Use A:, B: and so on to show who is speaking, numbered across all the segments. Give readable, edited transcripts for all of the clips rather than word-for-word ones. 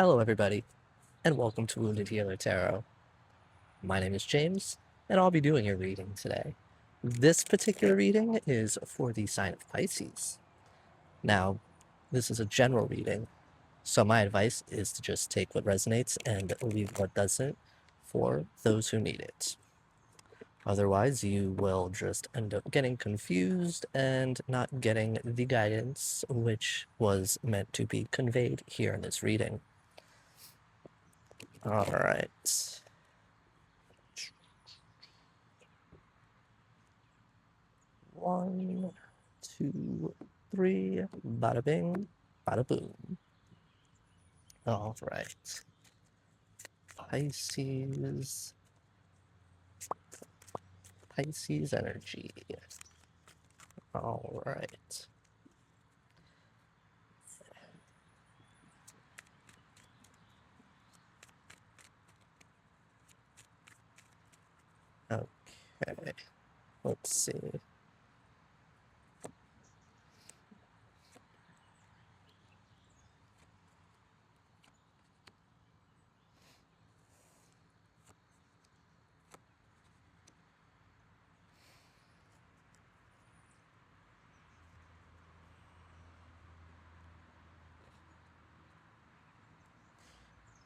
A: Hello, everybody, and welcome to Wounded Healer Tarot. My name is James, and I'll be doing your reading today. This particular reading is for the sign of Pisces. Now, this is a general reading, so my advice is to just take what resonates and leave what doesn't for those who need it. Otherwise, you will just end up getting confused and not getting the guidance which was meant to be conveyed here in this reading. All right. 1, 2, 3, bada bing, bada boom. All right. Pisces energy. All right. Okay. Let's see.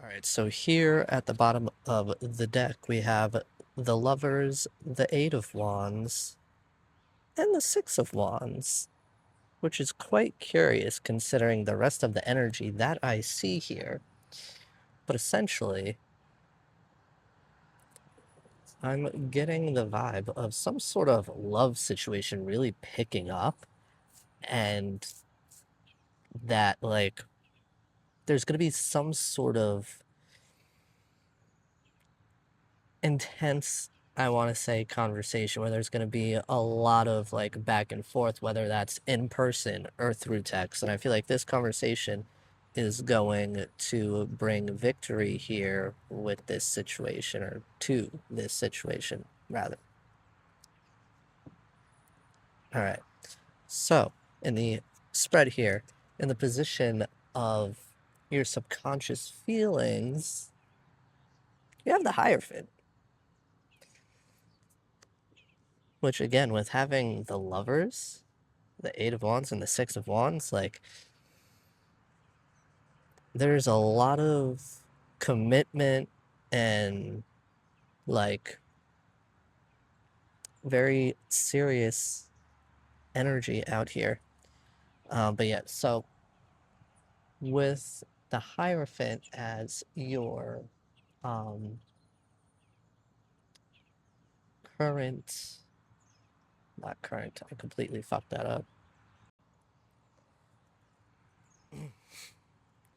A: All right, so here at the bottom of the deck, we have the Lovers, the Eight of Wands, and the Six of Wands, which is quite curious considering the rest of the energy that I see here. But essentially, I'm getting the vibe of some sort of love situation really picking up, and that, like, there's going to be some sort of intense, I want to say, conversation where there's going to be a lot of, like, back and forth, whether that's in person or through text. And I feel like this conversation is going to bring victory here with this situation, or to this situation, rather. All right. So, in the spread here, in the position of your subconscious feelings, you have the Hierophant. Which, again, with having the Lovers, the Eight of Wands, and the Six of Wands, like, there's a lot of commitment and, like, very serious energy out here. But yeah, so with the Hierophant as your current, not current, I completely fucked that up.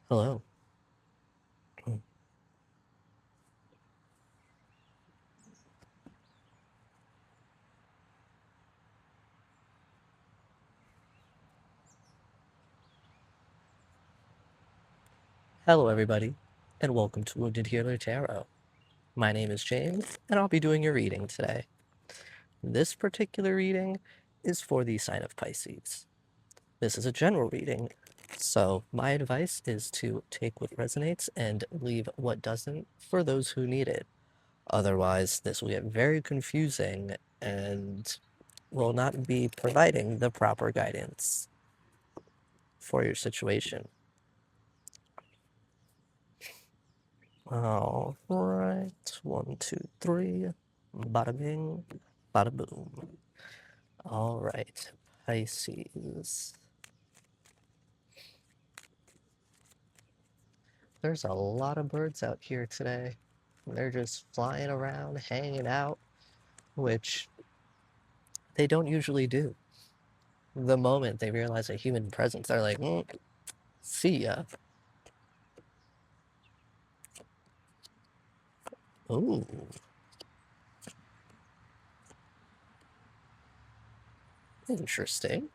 A: Hello. Hello, everybody, and welcome to Wounded Healer Tarot. My name is James, and I'll be doing your reading today. This particular reading is for the sign of Pisces. This is a general reading, so my advice is to take what resonates and leave what doesn't for those who need it. Otherwise, this will get very confusing and will not be providing the proper guidance for your situation. All right, 1, 2, 3, bada bing, bada boom. All right, Pisces. There's a lot of birds out here today. They're just flying around, hanging out, which they don't usually do. The moment they realize a human presence, they're like, see ya. Ooh, interesting.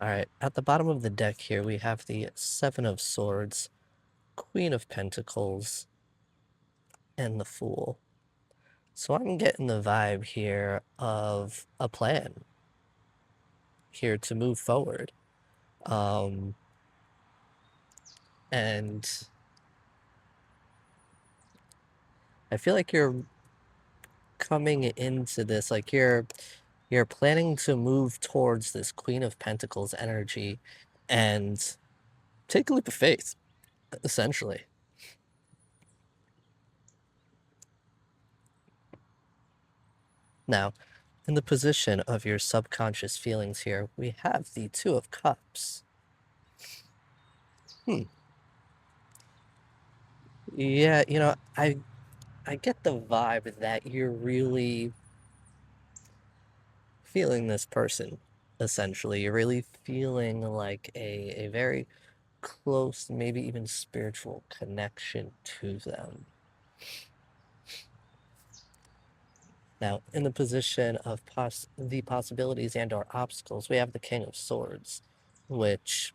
A: All right, at the bottom of the deck here, we have the Seven of Swords, Queen of Pentacles, and the Fool. So I'm getting the vibe here of a plan here to move forward. Um, and I feel like you're coming into this, like you're planning to move towards this Queen of Pentacles energy and take a leap of faith, essentially. Now, in the position of your subconscious feelings here, we have the Two of Cups. Hmm. Yeah, I get the vibe that you're really feeling this person, essentially. You're really feeling like a very close, maybe even spiritual connection to them. Now, in the position of the possibilities and or obstacles, we have the King of Swords, which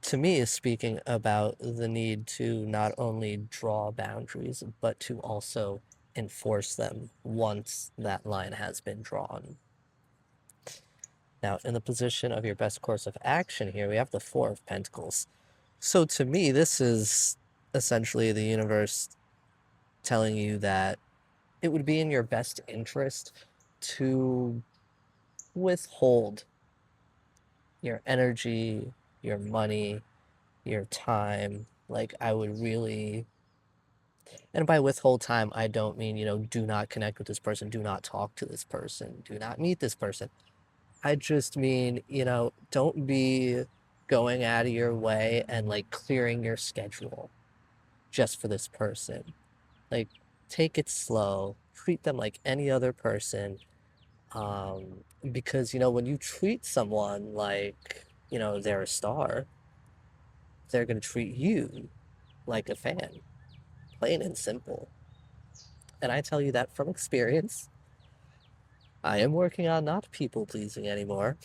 A: to me is speaking about the need to not only draw boundaries, but to also enforce them once that line has been drawn. Now, in the position of your best course of action here, we have the Four of Pentacles. So to me, this is essentially the universe telling you that it would be in your best interest to withhold your energy, your money, your time. Like, I would really, and by withhold time, I don't mean, do not connect with this person, do not talk to this person, do not meet this person. I just mean, don't be going out of your way and like clearing your schedule just for this person. Like, take it slow, treat them like any other person. Because, when you treat someone like, they're a star, they're going to treat you like a fan, plain and simple. And I tell you that from experience. I am working on not people pleasing anymore.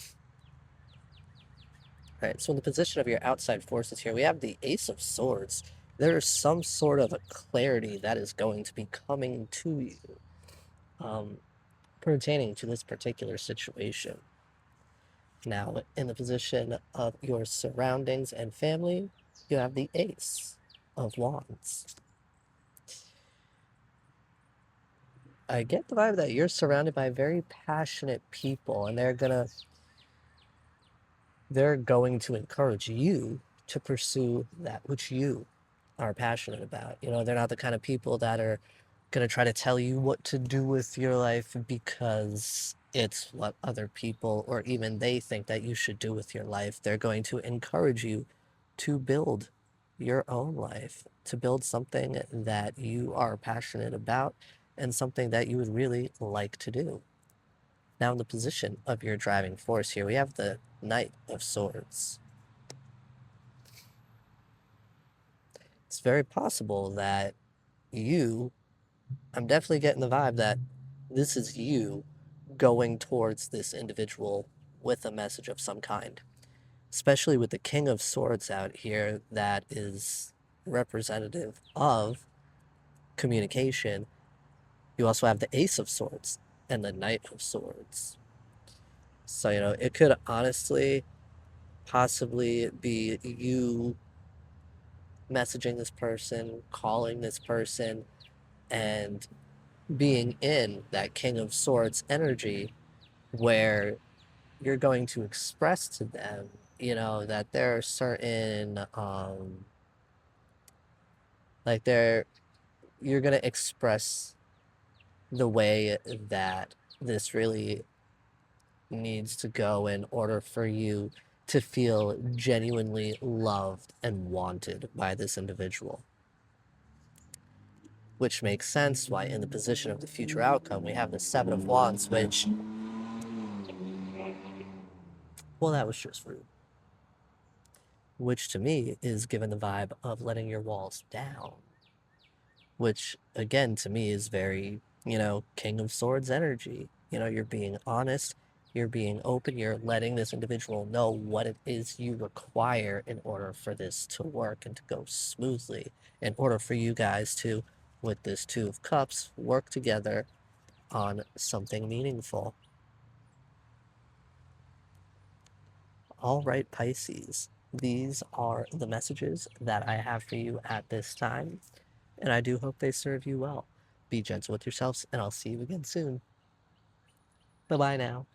A: All right, so in the position of your outside forces here, we have the Ace of Swords. There is some sort of a clarity that is going to be coming to you um, pertaining to this particular situation. Now, in the position of your surroundings and family, you have the Ace of Wands. I get the vibe that you're surrounded by very passionate people, and they're going to encourage you to pursue that which you are passionate about. They're not the kind of people that are going to try to tell you what to do with your life because it's what other people or even they think that you should do with your life. They're going to encourage you to build your own life, to build something that you are passionate about and something that you would really like to do. Now, in the position of your driving force here, we have the Knight of Swords. It's very possible that you, I'm definitely getting the vibe that this is you going towards this individual with a message of some kind, especially with the King of Swords out here that is representative of communication. You also have the Ace of Swords and the Knight of Swords. So, it could honestly possibly be you messaging this person, calling this person, and being in that King of Swords energy where you're going to express to them, that there are certain, like you're going to express the way that this really needs to go in order for you to feel genuinely loved and wanted by this individual. Which makes sense why in the position of the future outcome we have the Seven of Wands, which, well, that was just rude. which to me is given the vibe of letting your walls down, which again to me is very, King of Swords energy. You're being honest, you're being open, you're letting this individual know what it is you require in order for this to work and to go smoothly, in order for you guys to, with this Two of Cups, work together on something meaningful. All right, Pisces, these are the messages that I have for you at this time, and I do hope they serve you well. Be gentle with yourselves, and I'll see you again soon. Bye bye now.